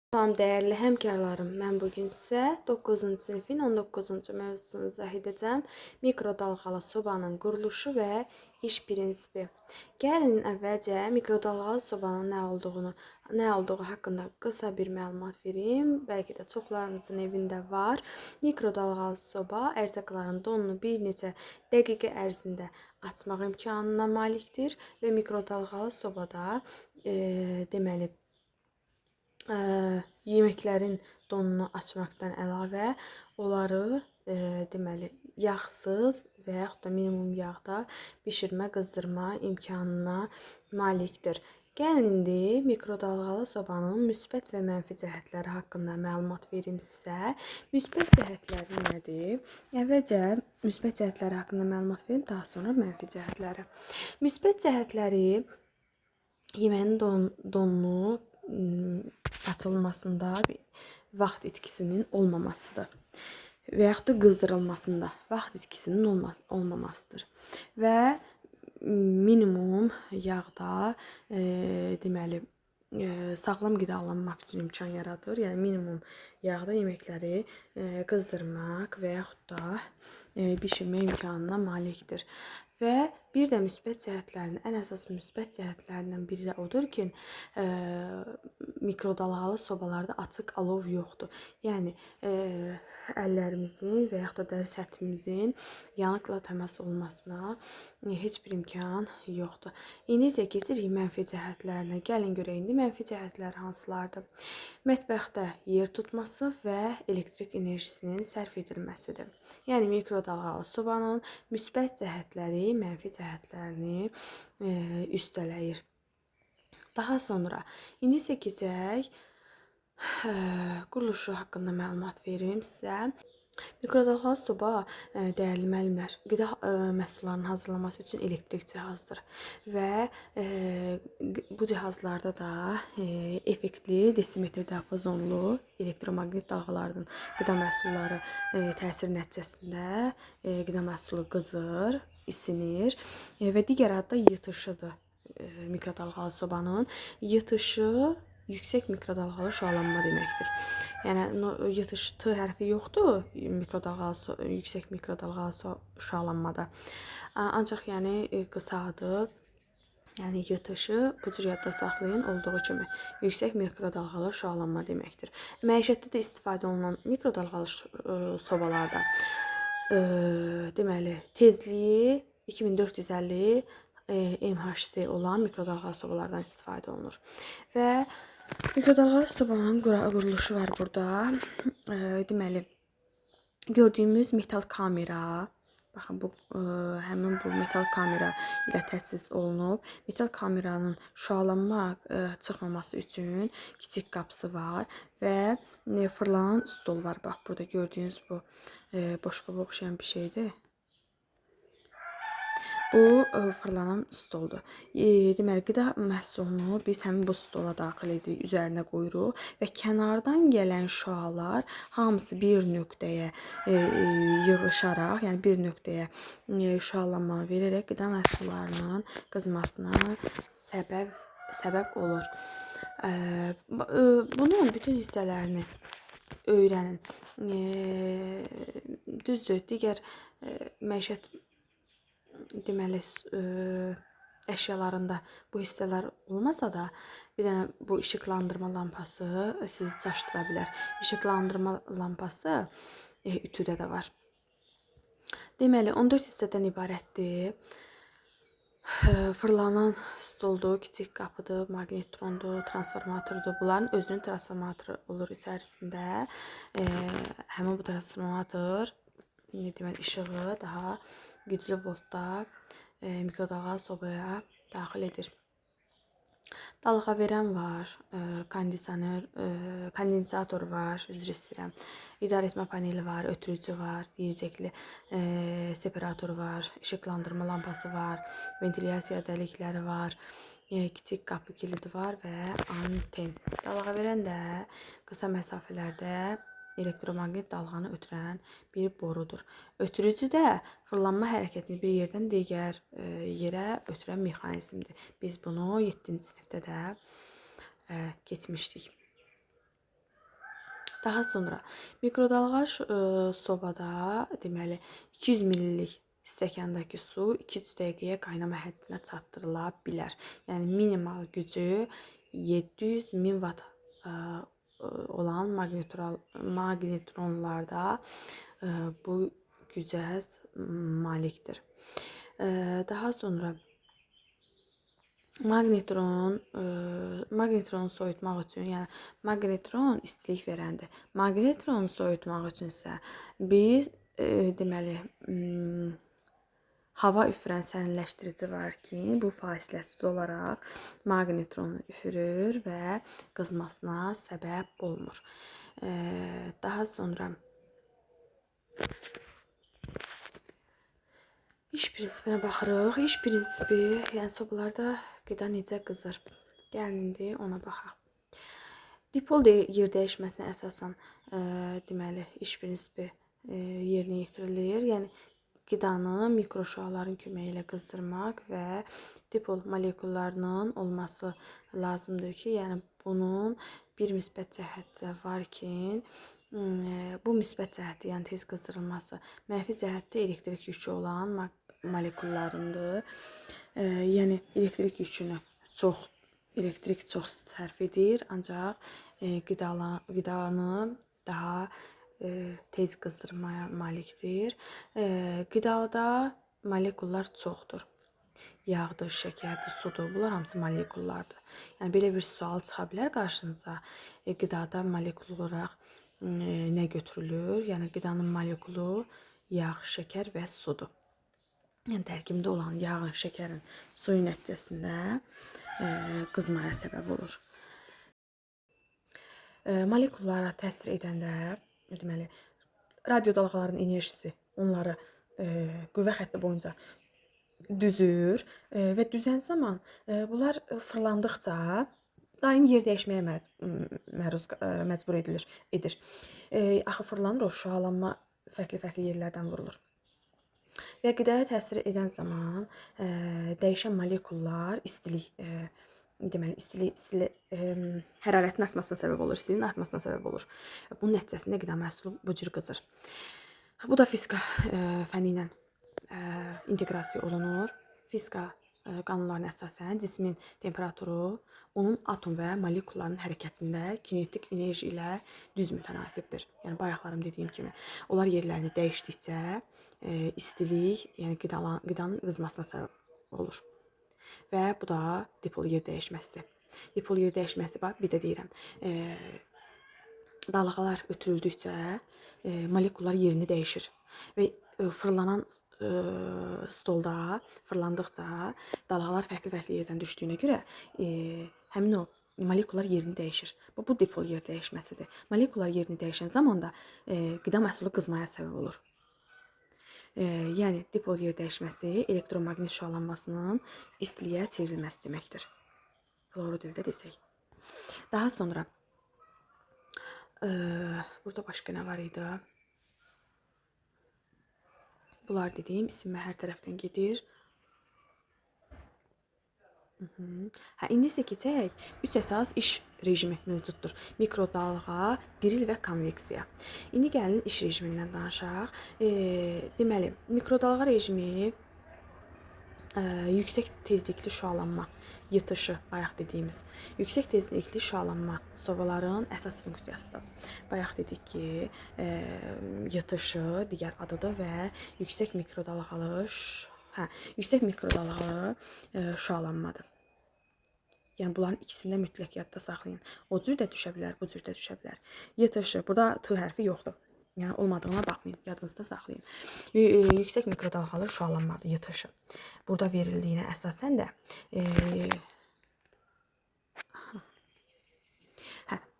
Salam dəyərli həmkarlarım, mən bugün sizə 9-cu sinifin 19-cu mövzusunu izah edəcəm. Mikrodalğalı sobanın quruluşu və iş prinsipi. Gəlin əvvəlcə mikrodalğalı sobanın nə olduğu haqqında qısa bir məlumat verim. Bəlkə də çoxlarınızın evində var. Mikrodalğalı soba ərzaqların donunu bir neçə dəqiqə ərzində açmaq imkanına malikdir və mikrodalğalı sobada deməli yeməklərin donunu açmaqdan əlavə onları deməli yağsız və yaxud da minimum yağda bişirmə, qızdırma imkanına malikdir. Gəlin indi mikrodalğalı sobanın müsbət və mənfi cəhətləri haqqında məlumat verim sizə. Müsbət cəhətləri nədir? Əvvəlcə müsbət cəhətləri haqqında məlumat verim, daha sonra mənfi cəhətləri. Müsbət cəhətləri yeməyin donunu açılmasında vaxt itkisinin olmamasıdır və yaxud da qızdırılmasında vaxt itkisinin olmamasıdır və minimum yağda deməli sağlam qidalanmaq üçün imkan yaradır. Yəni minimum yağda yeməkləri qızdırmaq və yaxud da bişirmə imkanına malikdir. Və bir də müsbət cəhətlərinin, ən əsas müsbət cəhətlərindən biri də odur ki, mikrodalğalı sobalarda açıq alov yoxdur. Yəni əllərimizin və yaxud da dəri səthimizin yanıqla təmas olmasına heç bir imkan yoxdur. İndi isə keçirik mənfi cəhətlərinə. Gəlin görək indi mənfi cəhətlər hansılardır? Mətbəxdə yer tutması və elektrik enerjisinin sərf edilməsidir. Yəni mikrodalğalı sobanın müsbət cəhətləri mənfi cəhətlərini üstələyir. Daha sonra indi isə keçək quruluşu haqqında məlumat verim sizə. Mikrodalğalı soba dəyərli müəllimlər, qida məhsullarının hazırlanması üçün elektrik cihazdır və bu cihazlarda da effektli desimetr diapazonlu elektromaqnit dalğalarının qida məhsulları təsir nəticəsində qida məhsulu qızır, isinir və digər adı da yıtışıdır. Mikrodalğalı sobanın yıtışı yüksək mikrodalğalı şüalanma deməkdir. Yəni yıtış T hərfi yoxdur yüksək mikrodalğalı şüalanmada. Ancaq yəni qısa adı, yəni yıtışı bu cür yadda saxlayın olduğu kimi yüksək mikrodalğalı şüalanma deməkdir. Məişətdə də istifadə olunan mikrodalğalı sobalarda deməli tezliyi 2450 MHz olan mikrodalğalı sobalardan istifadə olunur. Və mikrodalğalı sobanın quruluşu var burada. Deməli gördüyümüz metal kamera, baxın bu həmin bu metal kamera ilə təchiz olunub. Metal kameranın şüalanma çıxmaması üçün kiçik qapısı var və fırlanan stol var. Bax burada gördüyünüz bu boşqaba oxşayan bir şeydir. Bu fırlanan stoldur. Deməli qida məhsulunu biz həmin bu stola daxil edirik, üzərinə qoyuruq və kənardan gələn şüalar hamısı bir nöqtəyə yığışaraq, yəni bir nöqtəyə şüalanma verərək qida məhsullarının qızmasına səbəb olur. Bunun bütün hissələrini öyrənin. Düzdür, digər məişət deməli əşyalarında bu hissələr olmasa da bir dənə bu işıqlandırma lampası sizi çaşdıra bilər. İşıqlandırma lampası ütüdə də var. Deməli 14 hissədən ibarətdir. Fırlanan stoldur, kiçik qapıdır, maqnitrondur, transformatordur. Bunların özünün transformatoru olur içərisində. Həmin bu transformator deməli işığı daha güclü voltda mikrodalğalı sobaya daxil edir. Dalğa verən var, kondensator var, üzr istəyirəm. İdarə etmə paneli var, ötürücü var, deyəcəkli separator var, işıqlandırma lampası var, ventilyasiya dəlikləri var, kiçik qapı kilidi var və anten. Dalğa verən də qısa məsafələrdə elektromaqnit dalğanı ötürən bir borudur. Ötürücü də fırlanma hərəkətini bir yerdən digər yerə ötürən mexanizmdir. Biz bunu 7-ci sinifdə də keçmişdik. Daha sonra mikrodalğa sobada deməli 200 ml stəkandakı su 2-3 dəqiqəyə qaynama həddinə çatdırıla bilər. Yəni minimal gücü 700 1000 watt olan maqnitronlarda bu gücə malikdir. Daha sonra maqnitronu soyutmaq üçün, yəni maqnitron istilik verəndir. Maqnitronu soyutmaq üçün isə biz deməli hava üfürən sərinləşdirici var ki, bu fasiləsiz olaraq maqnitronu üfürür və qızmasına səbəb olmur. Daha sonra İş prinsipinə baxırıq. İş prinsipi, yəni sobalarda qida necə qızır? Gəlin indi ona baxaq. Dipol yer dəyişməsinə əsasən deməli iş prinsipi yerinə yetirilir. Yəni qidanı mikroşüaların köməyi ilə qızdırmaq və dipol molekullarının olması lazımdır ki, yəni bunun bir müsbət cəhəti də var ki, bu müsbət cəhəti, yəni tez qızdırılması, mənfi cəhətdə elektrik yükü olan molekullarındır. Yəni elektrik çox sərf edir, ancaq qidanı daha tez qızdırmaya malikdir. Qidada molekullar çoxdur. Yağdır, şəkərdir, sudur. Bunlar hamısı molekullardır. Yəni belə bir sual çıxa bilər qarşınıza. Qidada molekul olaraq nə götürülür? Yəni qidanın molekulu yağ, şəkər və sudur. Yəni tərkibində olan yağın, şəkərin, suyun nəticəsində qızmaya səbəb olur. Molekullara təsir edəndə, deməli, radio dalğaların enerjisi onları qüvvə xətti boyunca düzür və düzən zaman bunlar fırlandıqca daim yer dəyişməyə məcbur edir. Axı fırlanır, o şüalanma fərqli yerlərdən vurulur. Və qidaya təsir edən zaman dəyişən molekullar istilik, deməli hərarətin artmasına səbəb olur, istiliyin artmasına səbəb olur. Bunun nəticəsində qida məhsulu bu cür qızır. Bu da fizika fənni ilə inteqrasiya olunur. Fizika qanunlarına əsasən cismin temperaturu onun atom və molekulların hərəkətində kinetik enerji ilə düz mütənasibdir. Yəni bayaqlarım dediyim kimi, onlar yerlərini dəyişdikcə istilik, yəni qidanın qızmasına səbəb olur. Və bu da dipol yer dəyişməsidir. Dipol yer dəyişməsi, bir də deyirəm, dalğalar ötürüldükcə molekullar yerini dəyişir və fırlanan stolda fırlandıqca dalğalar fərqli yerdən düşdüyünə görə həmin o molekullar yerini dəyişir. Bu dipol yer dəyişməsidir. Molekullar yerini dəyişən zaman da qida məhsulu qızmaya səbəb olur. Yəni dipol yer dəyişməsi elektromaqnit şüalanmasının istiliyə çevrilməsi deməkdir. Doğru dildə desək. Daha sonra burada başqa nə var idi? Bunlar dediyim isinmə hər tərəfdən gedir. İndi isə keçək, 3 əsas iş rejimi mövcuddur. Mikrodalğa, qril və konveksiya. İndi gəlin iş rejimindən danışaq. Deməli, mikrodalğa rejimi yüksək tezlikli şüalanma, YTŞ bayaq dediyimiz yüksək tezlikli şüalanma sobaların əsas funksiyasıdır. Bayaq dedik ki, YTŞ digər adıdır və yüksək mikrodalğalı şüalanmadır. Yəni bunların ikisini də mütləq yadda saxlayın. O cür də düşə bilər, bu cür də düşə bilər. YTŞ, burada T hərfi yoxdur. Yəni olmadığına baxmayın, yadınızda saxlayın. Yüksək mikrodalğalı şüalanmadır YTŞ. Burada verildiyinə əsasən də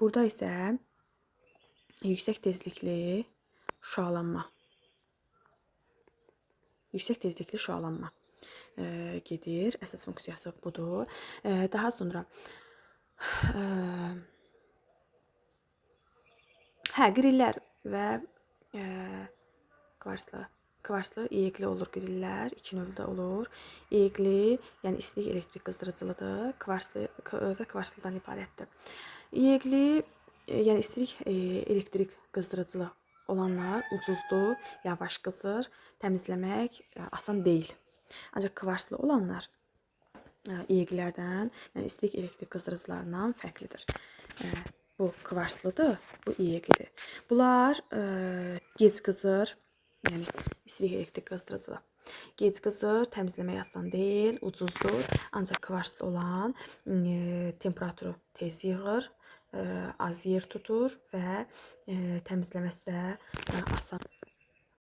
burada isə yüksək tezlikli şüalanma gedir. Əsas funksiyası budur. Daha sonra qrillər və kvarslı, iqli olur qrillər. 2 növdə olur. İqli, yəni istilik elektrik qızdırıcılıdır. Kvarslı və kvarslıdan ibarətdir. İqli Yəni istilik elektrik qızdırıcılı olanlar ucuzdur, yavaş qızır, təmizləmək asan deyil. Ancaq kvarslı olanlar iEGİ-lərdən, yəni istilik elektrik qızdırıcılarından fərqlidir. Bu kvarslıdır, bu iEGİ-dir. Bunlar gec qızır, yəni istilik elektrik qızdırıcılar. Gec qızır, təmizləmək asan deyil, ucuzdur. Ancaq kvarslı olan temperaturu tez yığır, az yer tutur və təmizləməsi də asan.